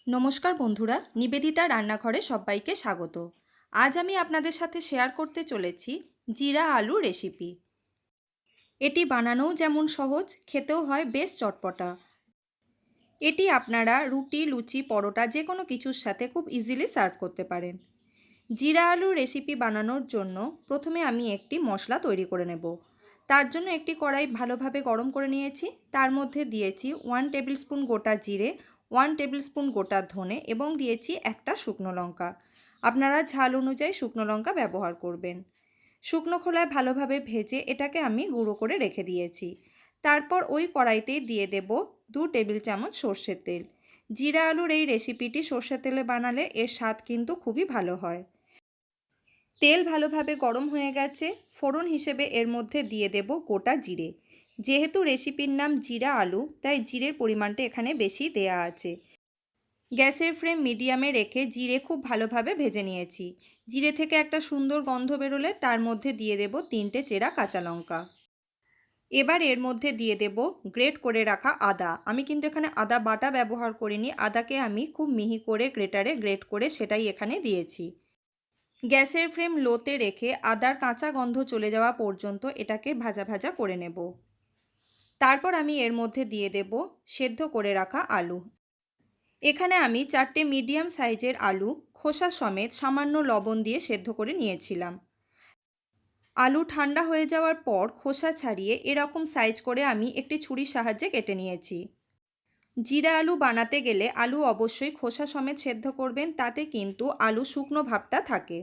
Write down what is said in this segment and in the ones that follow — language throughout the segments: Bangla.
নমস্কার বন্ধুরা, নিবেদিতা রান্নাঘরে সবাইকে স্বাগত। আজ আমি আপনাদের সাথে শেয়ার করতে চলেছি জিরা আলু রেসিপি। এটি বানানোও যেমন সহজ, খেতেও হয় বেশ চটপটা। এটি আপনারা রুটি, লুচি, পরোটা যে কোনো কিছুর সাথে খুব ইজিলি সার্ভ করতে পারেন। জিরা আলু রেসিপি বানানোর জন্য প্রথমে আমি একটি মশলা তৈরি করে নেব। তার জন্য একটি কড়াই ভালোভাবে গরম করে নিয়েছি। তার মধ্যে দিয়েছি 1 টেবিল স্পুন গোটা জিরে, 1 টেবিল স্পুন গোটা ধনে এবং দিয়েছি একটা শুকনো লঙ্কা। আপনারা ঝাল অনুযায়ী শুকনো লঙ্কা ব্যবহার করবেন। শুকনো খোলায় ভালোভাবে ভেজে এটাকে আমি গুঁড়ো করে রেখে দিয়েছি। তারপর ওই কড়াইতেই দিয়ে দেব 2 টেবিল চামচ সর্ষের তেল। জিরা আলুর এই রেসিপিটি সর্ষের তেলে বানালে এর স্বাদ কিন্তু খুবই ভালো হয়। তেল ভালোভাবে গরম হয়ে গেছে। ফোড়ন হিসেবে এর মধ্যে দিয়ে দেব গোটা জিরে। যেহেতু রেসিপির নাম জিরা আলু, তাই জিরের পরিমাণটা এখানে বেশি দেয়া আছে। গ্যাসের ফ্লেম মিডিয়ামে রেখে জিরে খুব ভালোভাবে ভেজে নিয়েছি। জিরে থেকে একটা সুন্দর গন্ধ বেরোলে তার মধ্যে দিয়ে দেব 3টে চেরা কাঁচা লঙ্কা। এবার এর মধ্যে দিয়ে দেব গ্রেট করে রাখা আদা। আমি কিন্তু এখানে আদা বাটা ব্যবহার করিনি, আদাকে আমি খুব মিহি করে গ্রেটারে গ্রেট করে সেটাই এখানে দিয়েছি। গ্যাসের ফ্লেম লোতে রেখে আদার কাঁচা গন্ধ চলে যাওয়া পর্যন্ত এটাকে ভাজা ভাজা করে নেব। তারপর আমি এর মধ্যে দিয়ে দেব সেদ্ধ করে রাখা আলু। এখানে আমি 4টে মিডিয়াম সাইজের আলু খোসা সমেত সামান্য লবণ দিয়ে সেদ্ধ করে নিয়েছিলাম। আলু ঠান্ডা হয়ে যাওয়ার পর খোসা ছাড়িয়ে এরকম সাইজ করে আমি একটি ছুরির সাহায্যে কেটে নিয়েছি। জিরা আলু বানাতে গেলে আলু অবশ্যই খোসা সমেত সেদ্ধ করবেন, তাতে কিন্তু আলু শুকনো ভাবটা থাকে।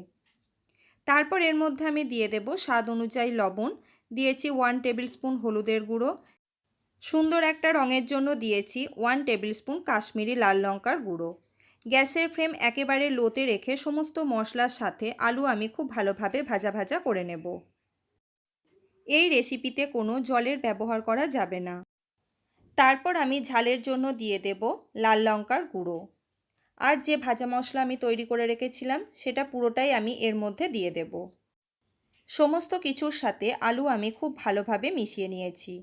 তারপর এর মধ্যে আমি দিয়ে দেব স্বাদ অনুযায়ী লবণ, দিয়েছি 1 টেবিল স্পুন হলুদের গুঁড়ো, সুন্দর একটা রঙের জন্য দিয়েছি 1 টেবিল স্পুন কাশ্মীরি লাল লঙ্কার গুঁড়ো। গ্যাসের ফ্লেম একেবারে লোতে রেখে সমস্ত মশলার সাথে আলু আমি খুব ভালোভাবে ভাজা ভাজা করে নেব। এই রেসিপিতে কোনো জলের ব্যবহার করা যাবে না। তারপর আমি ঝালের জন্য দিয়ে দেব লাল লঙ্কার গুঁড়ো। আর যে ভাজা মশলা আমি তৈরি করে রেখেছিলাম সেটা পুরোটাই আমি এর মধ্যে দিয়ে দেব। সমস্ত কিছুর সাথে আলু আমি খুব ভালোভাবে মিশিয়ে নিয়েছি।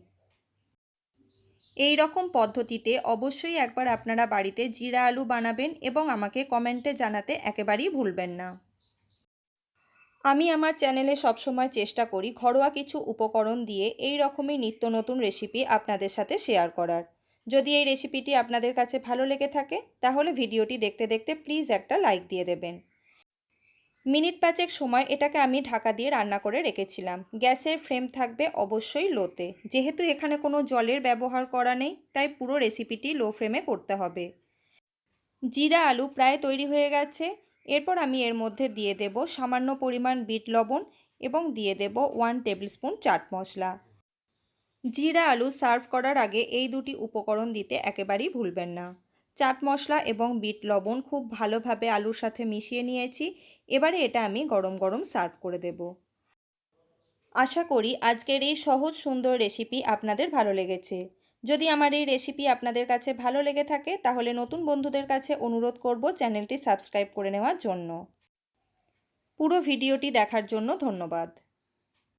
এই রকম পদ্ধতিতে অবশ্যই একবার আপনারা বাড়িতে জিরা আলু বানাবেন এবং আমাকে কমেন্টে জানাতে একেবারেই ভুলবেন না। আমি আমার চ্যানেলে সবসময় চেষ্টা করি ঘরোয়া কিছু উপকরণ দিয়ে এই রকমই নিত্য নতুন রেসিপি আপনাদের সাথে শেয়ার করার। যদি এই রেসিপিটি আপনাদের কাছে ভালো লেগে থাকে তাহলে ভিডিওটি দেখতে দেখতে প্লিজ একটা লাইক দিয়ে দেবেন। মিনিট 5 সময় এটাকে আমি ঢাকা দিয়ে রান্না করে রেখেছিলাম। গ্যাসের ফ্লেম থাকবে অবশ্যই লোতে। যেহেতু এখানে কোনো জলের ব্যবহার করা নেই, তাই পুরো রেসিপিটি লো ফ্লেমে করতে হবে। জিরা আলু প্রায় তৈরি হয়ে গেছে। এরপর আমি এর মধ্যে দিয়ে দেব সামান্য পরিমাণ বিট লবণ এবং দিয়ে দেব 1 টেবিল স্পুন চাট মশলা। জিরা আলু সার্ভ করার আগে এই দুটি উপকরণ দিতে একেবারেই ভুলবেন না। চাট মশলা এবং বিট লবণ খুব ভালোভাবে আলুর সাথে মিশিয়ে নিয়েছি। এবারে এটা আমি গরম গরম সার্ভ করে দেব। আশা করি আজকের এই সহজ সুন্দর রেসিপি আপনাদের ভালো লেগেছে। যদি আমার এই রেসিপি আপনাদের কাছে ভালো লেগে থাকে তাহলে নতুন বন্ধুদের কাছে অনুরোধ করব চ্যানেলটি সাবস্ক্রাইব করে নেওয়ার জন্য। পুরো ভিডিওটি দেখার জন্য ধন্যবাদ।